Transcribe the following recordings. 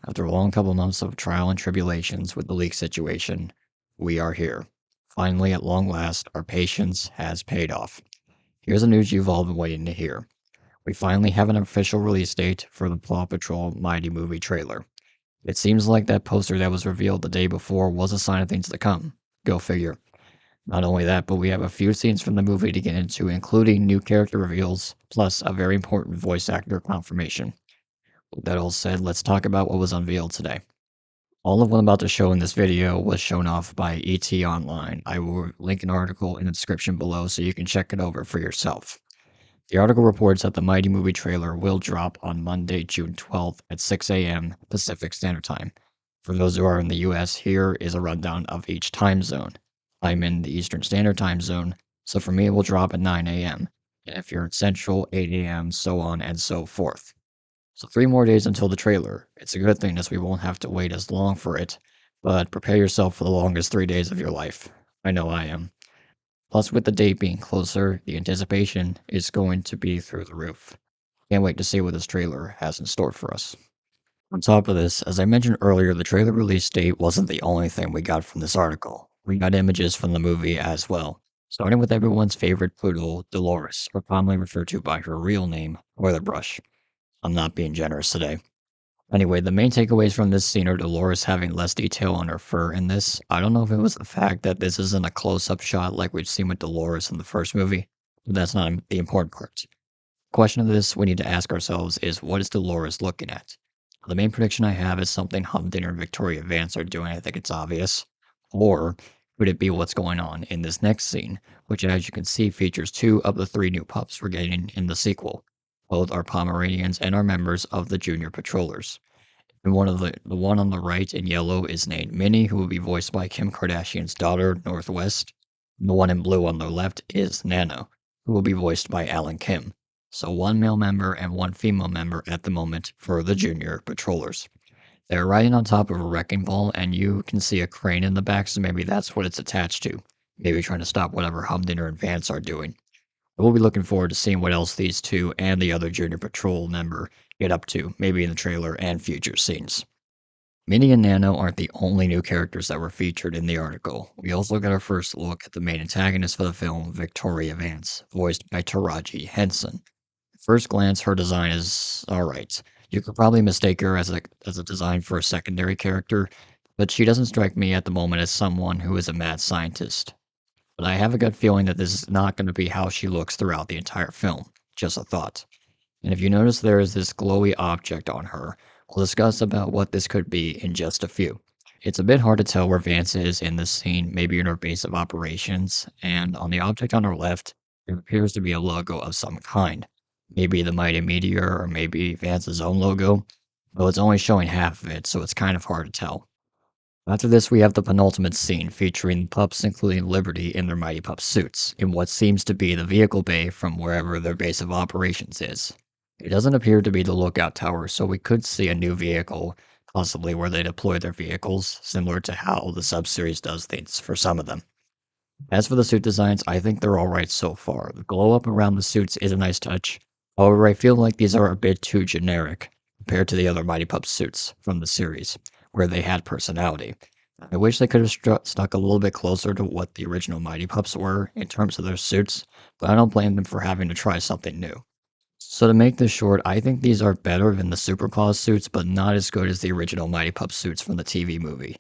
After a long couple months of trial and tribulations with the leak situation, we are here. Finally, at long last, our patience has paid off. Here's the news you've all been waiting to hear. We finally have an official release date for the Paw Patrol Mighty movie trailer. It seems like that poster that was revealed the day before was a sign of things to come. Go figure. Not only that, but we have a few scenes from the movie to get into, including new character reveals, plus a very important voice actor confirmation. With that all said, let's talk about what was unveiled today. All of what I'm about to show in this video was shown off by ET Online. I will link an article in the description below so you can check it over for yourself. The article reports that the Mighty movie trailer will drop on Monday, June 12th at 6 a.m. Pacific Standard Time. For those who are in the US, here is a rundown of each time zone. I'm in the Eastern Standard Time Zone, so for me it will drop at 9 a.m. And if you're in Central, 8 a.m., so on and so forth. So 3 more days until the trailer. It's a good thing as we won't have to wait as long for it, but prepare yourself for the longest 3 days of your life. I know I am. Plus, with the date being closer, the anticipation is going to be through the roof. Can't wait to see what this trailer has in store for us. On top of this, as I mentioned earlier, the trailer release date wasn't the only thing we got from this article. We got images from the movie as well, starting with everyone's favorite poodle, Dolores, or commonly referred to by her real name, Brush. I'm not being generous today. Anyway, the main takeaways from this scene are Dolores having less detail on her fur in this. I don't know if it was the fact that this isn't a close-up shot like we've seen with Dolores in the first movie, but that's not the important part. The question of this we need to ask ourselves is, what is Dolores looking at? The main prediction I have is something Humdinger and Victoria Vance are doing. I think it's obvious. Or could it be what's going on in this next scene, which as you can see features 2 of the 3 new pups we're getting in the sequel. Both are Pomeranians and are members of the Junior Patrollers. And one of the one on the right in yellow is named Minnie, who will be voiced by Kim Kardashian's daughter, Northwest. And the one in blue on the left is Nano, who will be voiced by Alan Kim. So 1 male member and 1 female member at the moment for the Junior Patrollers. They're riding on top of a wrecking ball, and you can see a crane in the back, so maybe that's what it's attached to. Maybe trying to stop whatever Humdinger and Vance are doing. We'll be looking forward to seeing what else these 2 and the other Junior Patrol member get up to, maybe in the trailer and future scenes. Minnie and Nano aren't the only new characters that were featured in the article. We also got our first look at the main antagonist for the film, Victoria Vance, voiced by Taraji Henson. At first glance, her design is alright. You could probably mistake her as a design for a secondary character, but she doesn't strike me at the moment as someone who is a mad scientist. But I have a gut feeling that this is not going to be how she looks throughout the entire film. Just a thought. And if you notice there is this glowy object on her, we'll discuss about what this could be in just a few. It's a bit hard to tell where Vance is in this scene, maybe in her base of operations, and on the object on her left, there appears to be a logo of some kind. Maybe the Mighty Meteor, or maybe Vance's own logo, though it's only showing half of it, so it's kind of hard to tell. After this, we have the penultimate scene featuring the pups, including Liberty in their Mighty Pup suits, in what seems to be the vehicle bay from wherever their base of operations is. It doesn't appear to be the lookout tower, so we could see a new vehicle, possibly where they deploy their vehicles, similar to how the sub-series does things for some of them. As for the suit designs, I think they're alright so far. The glow up around the suits is a nice touch. However, I feel like these are a bit too generic compared to the other Mighty Pup suits from the series, where they had personality. I wish they could have stuck a little bit closer to what the original Mighty Pups were in terms of their suits, but I don't blame them for having to try something new. So to make this short, I think these are better than the Super Claus suits, but not as good as the original Mighty Pup suits from the TV movie.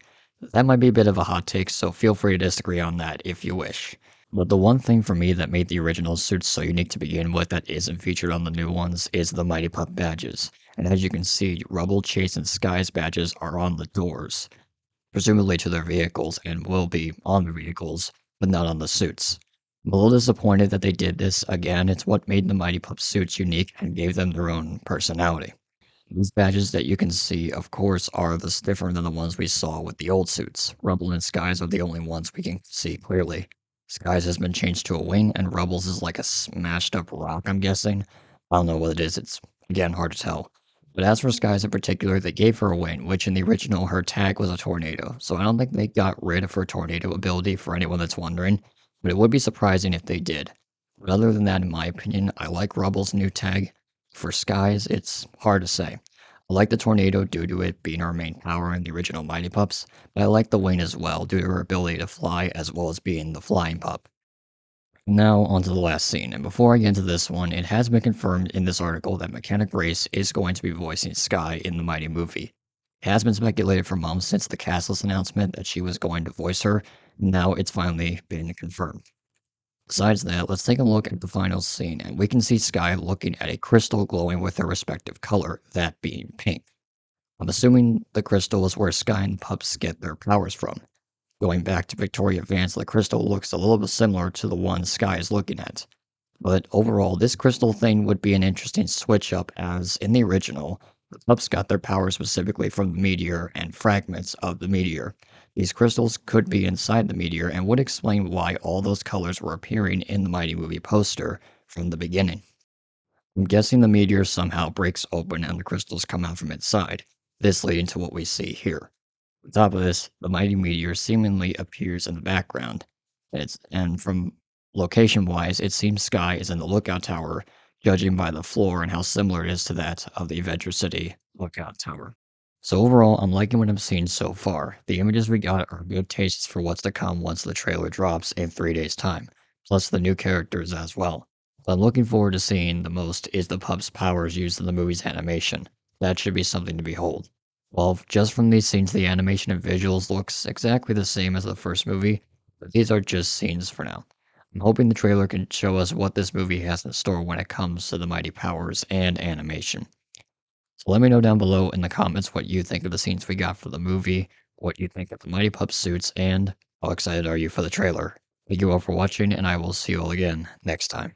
That might be a bit of a hot take, so feel free to disagree on that if you wish. But the one thing for me that made the original suits so unique to begin with that isn't featured on the new ones is the Mighty Pup badges. And as you can see, Rubble, Chase, and Skye's badges are on the doors, presumably to their vehicles, and will be on the vehicles, but not on the suits. I'm a little disappointed that they did this. Again, it's what made the Mighty Pup suits unique and gave them their own personality. These badges that you can see, of course, are different than the ones we saw with the old suits. Rubble and Skye's are the only ones we can see clearly. Skye's has been changed to a wing, and Rubble's is like a smashed up rock, I'm guessing. I don't know what it is, it's, again, hard to tell. But as for Skye's in particular, they gave her a wing, which in the original, her tag was a tornado, so I don't think they got rid of her tornado ability for anyone that's wondering, but it would be surprising if they did. But other than that, in my opinion, I like Rubble's new tag. For Skye's, it's hard to say. I like the tornado due to it being our main power in the original Mighty Pups, but I like the wing as well due to her ability to fly as well as being the flying pup. Now, on to the last scene, and before I get into this one, it has been confirmed in this article that Mechanic Grace is going to be voicing Skye in the Mighty movie. It has been speculated for months since the castless announcement that she was going to voice her. Now it's finally been confirmed. Besides that, let's take a look at the final scene, and we can see Skye looking at a crystal glowing with her respective color, that being pink. I'm assuming the crystal is where Skye and pups get their powers from. Going back to Victoria Vance, the crystal looks a little bit similar to the one Skye is looking at. But overall, this crystal thing would be an interesting switch up as, in the original, the pups got their power specifically from the meteor and fragments of the meteor. These crystals could be inside the meteor and would explain why all those colors were appearing in the Mighty Movie poster from the beginning. I'm guessing the meteor somehow breaks open and the crystals come out from inside, this leading to what we see here. On top of this, the mighty meteor seemingly appears in the background. And from location wise, it seems Skye is in the lookout tower, judging by the floor and how similar it is to that of the Adventure City lookout tower. So overall, I'm liking what I'm seeing so far. The images we got are good tastes for what's to come once the trailer drops in 3 days' time, plus the new characters as well. What I'm looking forward to seeing the most is the pup's powers used in the movie's animation. That should be something to behold. Well, just from these scenes, the animation and visuals looks exactly the same as the first movie, but these are just scenes for now. I'm hoping the trailer can show us what this movie has in store when it comes to the mighty powers and animation. So let me know down below in the comments what you think of the scenes we got for the movie, what you think of the Mighty Pup suits, and how excited are you for the trailer. Thank you all for watching, and I will see you all again next time.